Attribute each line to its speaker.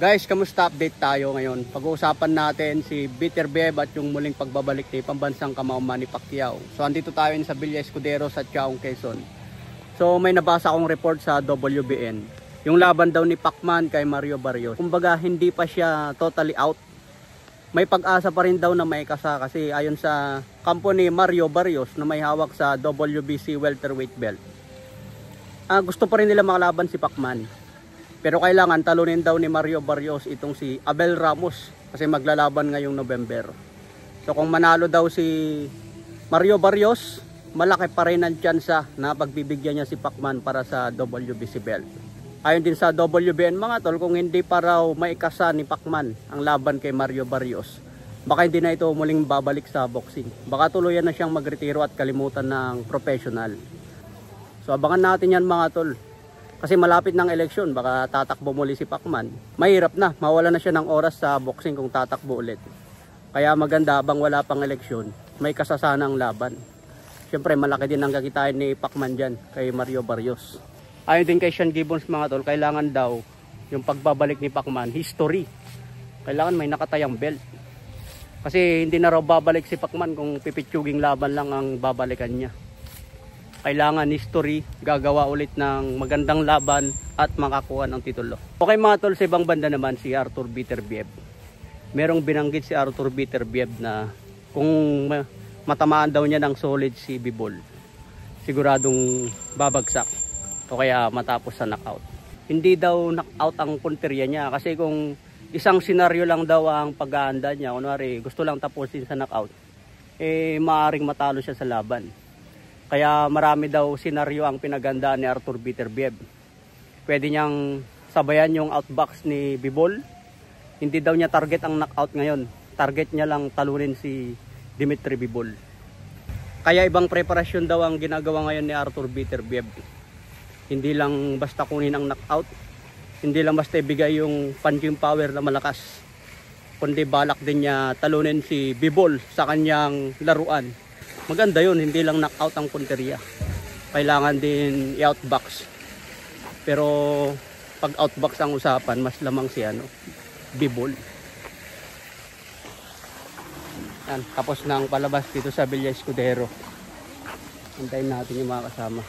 Speaker 1: Guys, kamusta? Update tayo ngayon. Pag-uusapan natin si Bitter Bev at yung muling pagbabalik ni pambansang kamao Manny Pacquiao. So andito tayo sa Villa Escudero sa Chaong, Quezon. So may nabasa akong report sa WBN. Yung laban daw ni Pacman kay Mario Barrios. Kumbaga hindi pa siya totally out. May pag-asa pa rin daw na may kasa kasi ayon sa kampo ni Mario Barrios na may hawak sa WBC welterweight belt. Gusto pa rin nila makalaban si Pacman. Pero kailangan talunin daw ni Mario Barrios itong si Abel Ramos kasi maglalaban ngayong November. So kung manalo daw si Mario Barrios, malaki pa rin ang tsansa na pagbibigyan niya si Pacman para sa WBC belt. Ayon din sa WBN mga tol, kung hindi pa raw maikasa ni Pacman ang laban kay Mario Barrios, baka hindi na ito muling babalik sa boxing. Baka tuluyan na siyang magretiro at kalimutan ng professional. So abangan natin yan mga tol. Kasi malapit ng eleksyon, baka tatakbo muli si Pacman. Mahirap na, mawala na siya ng oras sa boxing kung tatakbo ulit. Kaya maganda habang wala pang eleksyon, may kasasanang laban. Siyempre malaki din ang kakitain ni Pacman dyan kay Mario Barrios. Ayon din kay Sean Gibbons mga tol, kailangan daw yung pagbabalik ni Pacman, history. Kailangan may nakatayang belt. Kasi hindi na raw babalik si Pacman kung pipitsuging laban lang ang babalikan niya. Kailangan history, gagawa ulit ng magandang laban at makakuha ng titulo. Okay mga tol, sa ibang banda naman si Arthur Bitter Bev. Merong binanggit si Arthur Bitter Bev na kung matamaan daw niya ng solid si Bivol, siguradong babagsak o kaya matapos sa knockout. Hindi daw knockout ang punteriya niya kasi kung isang senaryo lang daw ang pag-aanda niya, kunwari gusto lang tapusin sa knockout, maaaring matalo siya sa laban. Kaya marami daw senaryo ang pinagandaan ni Arthur Bitter Bev. Pwede niyang sabayan yung outbox ni Bivol. Hindi daw niya target ang knockout ngayon. Target niya lang talunin si Dimitri Bivol. Kaya ibang preparasyon daw ang ginagawa ngayon ni Arthur Bitter Bev. Hindi lang basta kunin ang knockout. Hindi lang basta ibigay yung punching power na malakas. Kundi balak din niya talunin si Bivol sa kanyang laruan. Maganda yun, hindi lang knockout ang punteriya. Kailangan din i-outbox. Pero pag outbox ang usapan, mas lamang si Bivol. Yan, tapos na ang palabas dito sa Villa Escudero. Hintayin natin yung mga kasama.